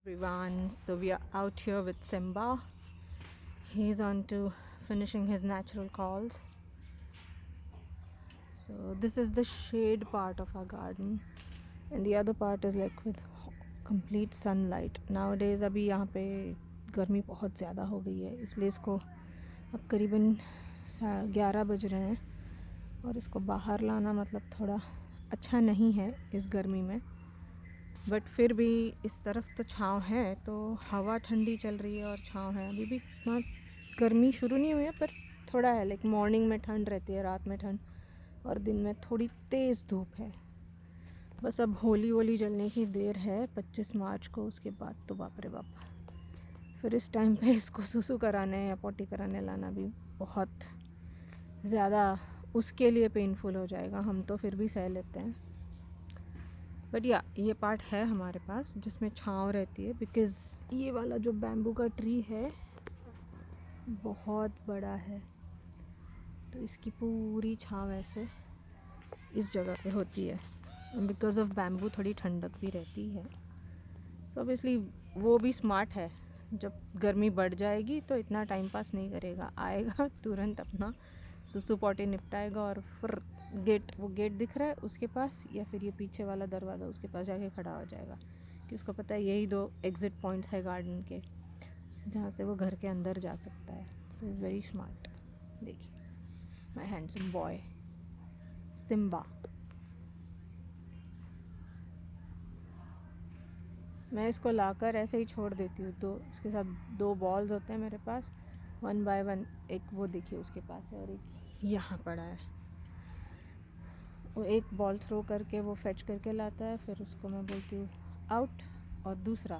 Everyone, so we are out here with Simba. He's on to finishing his natural calls. So this is the shade part of our garden, and the other part is like with complete sunlight. Nowadays अभी यहाँ पे गर्मी बहुत ज़्यादा हो गई है, इसलिए इसको अब करीबन 11 बज रहे हैं और इसको बाहर लाना मतलब थोड़ा अच्छा नहीं है इस गर्मी में। बट फिर भी इस तरफ तो छाँव है, तो हवा ठंडी चल रही है और छाँव है। अभी भी इतना गर्मी शुरू नहीं हुई है, पर थोड़ा है। लाइक मॉर्निंग में ठंड रहती है, रात में ठंड, और दिन में थोड़ी तेज़ धूप है। बस अब होली जलने की देर है 25 मार्च को। उसके बाद तो बाप रे बाप, फिर इस टाइम पे इसको सुसु कराने या पोटी कराने लाना भी बहुत ज़्यादा उसके लिए पेनफुल हो जाएगा। हम तो फिर भी सह लेते हैं। बट या ये पार्ट है हमारे पास जिसमें छाँव रहती है, बिकॉज़ ये वाला जो बैम्बू का ट्री है बहुत बड़ा है, तो इसकी पूरी छाँव ऐसे इस जगह पे होती है। बिकॉज़ ऑफ बैम्बू थोड़ी ठंडक भी रहती है। सो ऑब्वियसली वो भी स्मार्ट है, जब गर्मी बढ़ जाएगी तो इतना टाइम पास नहीं करेगा, आएगा तुरंत अपना सुसु पॉटी निपटाएगा और फिर वो गेट दिख रहा है उसके पास, या फिर ये पीछे वाला दरवाज़ा उसके पास जाके खड़ा हो जाएगा, कि उसको पता है यही 2 एग्ज़िट पॉइंट्स है गार्डन के जहाँ से वो घर के अंदर जा सकता है। So is very smart. देखिए माय हैंडसम बॉय सिम्बा। मैं इसको लाकर ऐसे ही छोड़ देती हूँ, तो उसके साथ 2 बॉल्स होते हैं मेरे पास, 1 बाय 1। एक वो देखिए उसके पास है और एक यहाँ पड़ा है। वो एक बॉल थ्रो करके वो फेच करके लाता है, फिर उसको मैं बोलती हूँ आउट, और दूसरा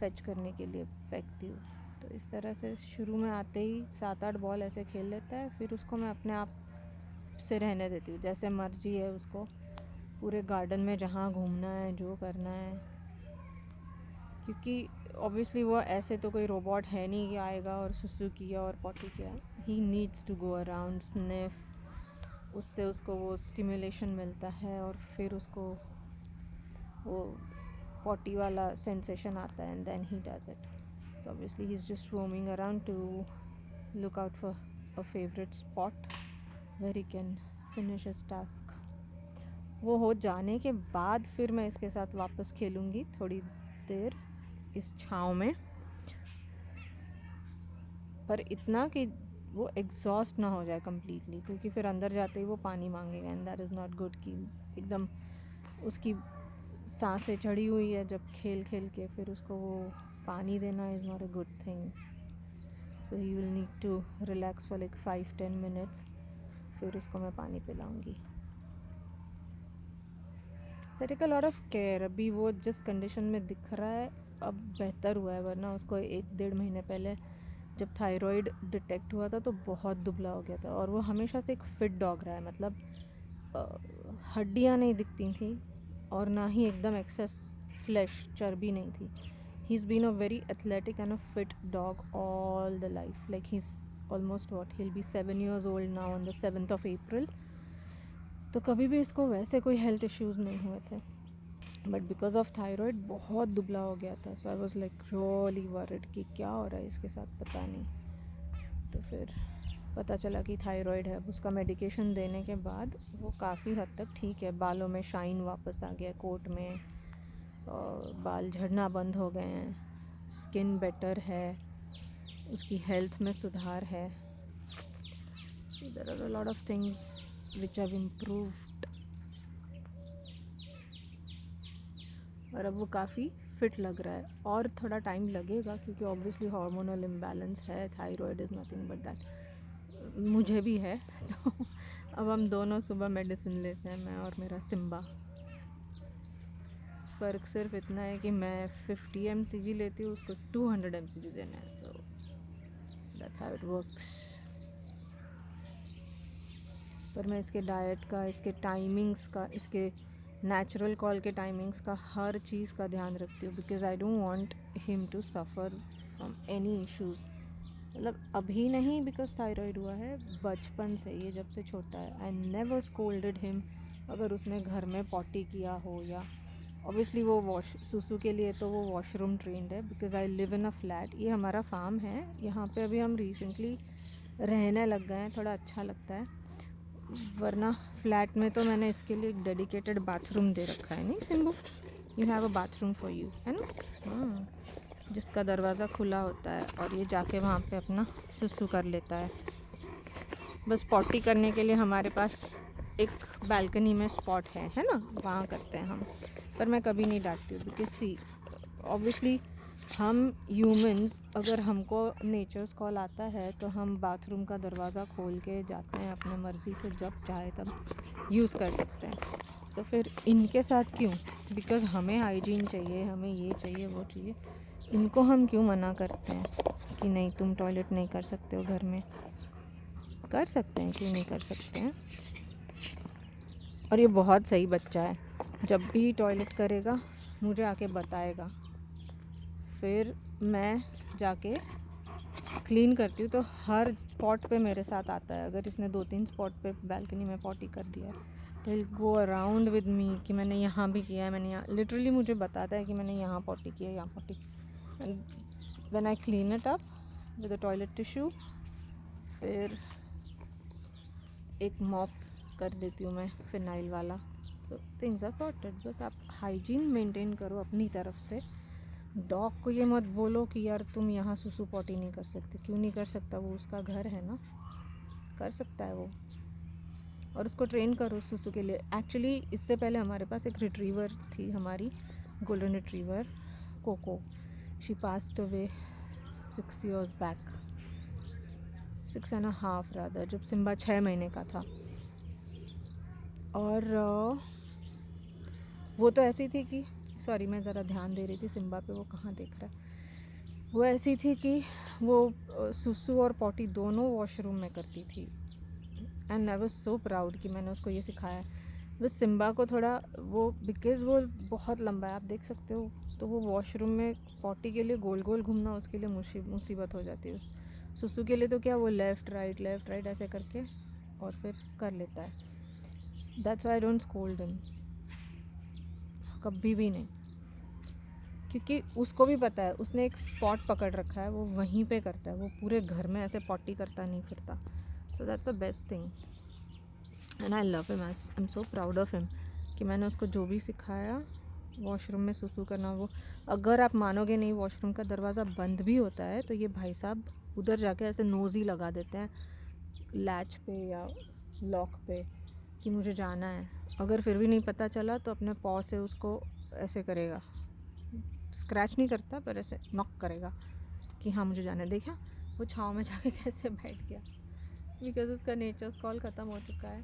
फेच करने के लिए फेंकती हूँ। तो इस तरह से शुरू में आते ही 7-8 बॉल ऐसे खेल लेता है, फिर उसको मैं अपने आप से रहने देती हूँ, जैसे मर्जी है उसको पूरे गार्डन में जहाँ घूमना है, जो करना है। क्योंकि ऑब्वियसली वो ऐसे तो कोई रोबोट है नहीं कि आएगा और सुसु किया और पॉटी किया। He needs to go around, sniff, उससे उसको वो स्टिमुलेशन मिलता है और फिर उसको वो पॉटी वाला सेंसेशन आता है, and then he does it. So obviously he is just roaming around to look out for a favourite spot where he can finish his task. वो हो जाने के बाद फिर मैं इसके साथ वापस खेलूँगी थोड़ी देर इस छाँव में, पर इतना कि वो एग्जॉस्ट ना हो जाए कम्प्लीटली, क्योंकि फिर अंदर जाते ही वो पानी मांगेगा, and that is not good. कि एकदम उसकी सांसें चढ़ी हुई है जब खेल खेल के, फिर उसको वो पानी देना is not a good thing. So he will need to relax for like 5-10 minutes, फिर उसको मैं पानी पिलाऊंगी। So take a lot of care. अभी वो जिस कंडीशन में दिख रहा है अब बेहतर हुआ है, वरना उसको 1-1.5 महीने पहले जब थायराइड डिटेक्ट हुआ था तो बहुत दुबला हो गया था, और वो हमेशा से एक फ़िट डॉग रहा है। मतलब हड्डियाँ नहीं दिखती थी और ना ही एकदम एक्सेस फ्लैश, चर्बी नहीं थी। He is been a very athletic and a fit dog all the life. Like he is almost he'll be 7 years old now on the 7th of April। तो कभी भी इसको वैसे कोई हेल्थ इश्यूज़ नहीं हुए थे, बट बिकॉज ऑफ थायराइड बहुत दुबला हो गया था। So I was like really worried कि क्या हो रहा है इसके साथ, पता नहीं। तो फिर पता चला कि थायराइड है। उसका मेडिकेशन देने के बाद वो काफ़ी हद तक ठीक है। बालों में शाइन वापस आ गया, कोट में और बाल झड़ना बंद हो गए हैं, स्किन बेटर है, उसकी हेल्थ में सुधार है। So there are a lot of things which have improved, और अब वो काफ़ी फिट लग रहा है। और थोड़ा टाइम लगेगा क्योंकि ऑब्वियसली हार्मोनल इम्बैलेंस है, thyroid is nothing but that. मुझे भी है तो अब हम दोनों सुबह मेडिसिन लेते हैं, मैं और मेरा सिम्बा। फ़र्क सिर्फ इतना है कि मैं 50 mcg लेती हूँ, उसको 200 mcg देना है। So that's how it works. पर मैं इसके डाइट का, इसके टाइमिंग्स का, इसके नेचुरल कॉल के टाइमिंग्स का, हर चीज़ का ध्यान रखती हूँ, because I don't want him to suffer from any issues. मतलब अभी नहीं बिकॉज थायराइड हुआ है, बचपन से, ये जब से छोटा है। आई नेवर स्कोल्डेड हिम अगर उसने घर में पॉटी किया हो या ऑब्वियसली वो सुसु के लिए तो वो वॉशरूम ट्रेंड है, because I live in a flat. ये हमारा फार्म है, यहाँ पे अभी हम रिसेंटली रहने लग गए हैं, थोड़ा अच्छा लगता है। वरना फ्लैट में तो मैंने इसके लिए एक डेडिकेटेड बाथरूम दे रखा है। नहीं Simbu, you have a bathroom for you, है ना? हाँ, जिसका दरवाज़ा खुला होता है और ये जाके वहाँ पे अपना सुसु कर लेता है। बस पॉटी करने के लिए हमारे पास एक बालकनी में स्पॉट है ना, वहाँ करते हैं हम। पर मैं कभी नहीं डांटती हूँ, बिकॉज सी ऑब्वियसली हम ह्यूमंस, अगर हमको नेचर्स कॉल आता है तो हम बाथरूम का दरवाज़ा खोल के जाते हैं अपने मर्ज़ी से, जब चाहे तब यूज़ कर सकते हैं। तो फिर इनके साथ क्यों? बिकॉज़ हमें हाइजीन चाहिए, हमें ये चाहिए वो चाहिए, इनको हम क्यों मना करते हैं कि नहीं तुम टॉयलेट नहीं कर सकते हो घर में? कर सकते हैं, क्यों नहीं कर सकते हैं? और ये बहुत सही बच्चा है, जब भी टॉयलेट करेगा मुझे आके बताएगा, फिर मैं जाके क्लीन करती हूँ। तो हर स्पॉट पे मेरे साथ आता है। अगर इसने 2-3 स्पॉट पे बालकनी में पॉटी कर दिया है तो will go around with me कि मैंने यहाँ भी किया है, मैंने यहाँ, लिटरली मुझे बताता है कि मैंने यहाँ पॉटी किया है, यहाँ potty. And when I clean it up with a toilet tissue, फिर एक मॉप कर देती हूँ मैं फिनाइल वाला, तो थिंग्स आर सॉर्टेड। बस आप हाइजीन मेंटेन करो अपनी तरफ से। डॉग को ये मत बोलो कि यार तुम यहाँ सुसु पॉटी नहीं कर सकते। क्यों नहीं कर सकता? वो उसका घर है ना, कर सकता है वो। और उसको ट्रेन करो सुसु के लिए। एक्चुअली इससे पहले हमारे पास एक रिट्रीवर थी, हमारी golden retriever Coco. She passed away 6 years back, 6.5 rather, जब सिम्बा 6 महीने का था। और वो तो ऐसी थी कि, सॉरी मैं ज़रा ध्यान दे रही थी सिम्बा पे, वो कहाँ देख रहा है। वो ऐसी थी कि वो सुसु और पॉटी दोनों वॉशरूम में करती थी। And I was so proud कि मैंने उसको ये सिखाया। बस सिम्बा को थोड़ा वो, बिकॉज़ वो बहुत लंबा है, आप देख सकते हो, तो वो वॉशरूम में पॉटी के लिए गोल गोल घूमना उसके लिए मुसीबत हो जाती है। सुसु के लिए तो क्या, वो लेफ़्ट राइट ऐसे करके और फिर कर लेता है। That's why I don't scold him, कभी भी नहीं, क्योंकि उसको भी पता है उसने एक स्पॉट पकड़ रखा है, वो वहीं पे करता है। वो पूरे घर में ऐसे पॉटी करता नहीं फिरता। So that's the best thing and I love him, I am so proud of him कि मैंने उसको जो भी सिखाया वॉशरूम में सुसु करना। वो, अगर आप मानोगे नहीं, वॉशरूम का दरवाज़ा बंद भी होता है तो ये भाई साहब उधर जाके ऐसे नोज़ ही लगा देते हैं लैच पे या लॉक पे कि मुझे जाना है। अगर फिर भी नहीं पता चला तो अपने पॉ से उसको ऐसे करेगा, स्क्रैच नहीं करता पर ऐसे नॉक करेगा कि हाँ मुझे जाना है। देखा वो छाँव में जाके कैसे बैठ गया, बिकॉज उसका नेचर्स कॉल ख़त्म हो चुका है।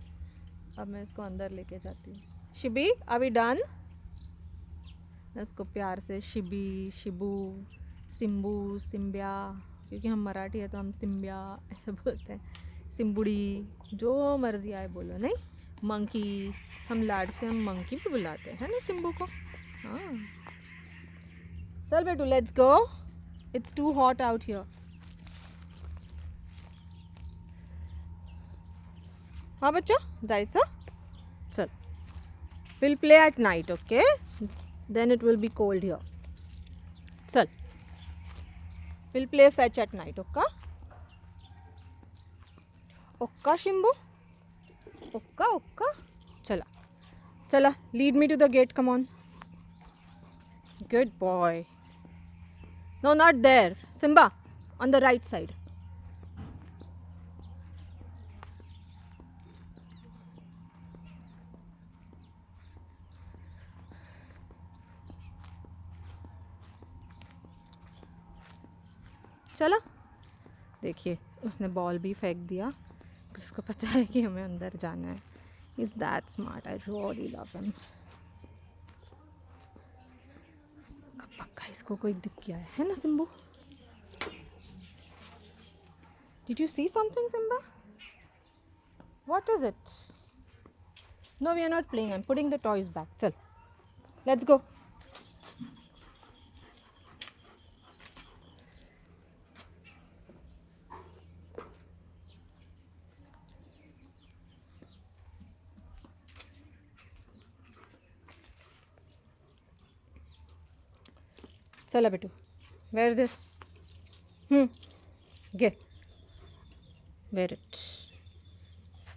अब मैं इसको अंदर लेके जाती हूँ। शिबी अभी डन? मैं उसको प्यार से शिबी, शिबू, सिम्बू, सिम्बिया, क्योंकि हम मराठी है तो हम सिम्बिया ऐसे बोलते हैं, सिम्बुड़ी, जो मर्ज़ी आए बोलो। नहीं मंकी, हम लाड से हम मंकी भी बुलाते हैं ना सिम्बू को। हाँ चल बेटू, let's go, it's too hot out here. हाँ बच्चा जायचं? चल, will play at night, okay? Then it will be cold here. चल, will play fetch at night, ओक्का? ओक्का शिंबू, ओक्का ओक्का. चला चला, lead me to the gate, come on. Good boy. No, not there. Simba, on the right side. चला, देखिए उसने बॉल भी फेंक दिया, उसको पता है कि हमें अंदर जाना है. He's that smart. I really love him. अब पक्का इसको कोई दिख गया है ना Simbu? Did you see something, Simba? What is it? No, we are not playing. I'm putting the toys back. Chal, let's go. चला बेटू, wear this. Get. Wear it.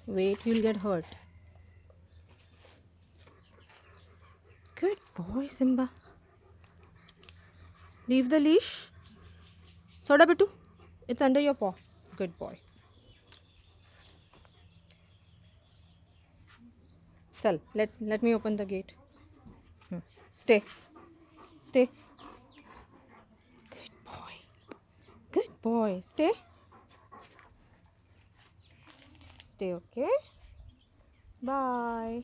Wait, you'll get hurt. Good boy, Simba. Leave the leash. Soda betu. It's under your paw. Good boy. Chal, let me open the gate. Stay. Stay. Good boy. Good boy. Stay. Stay, okay? Bye.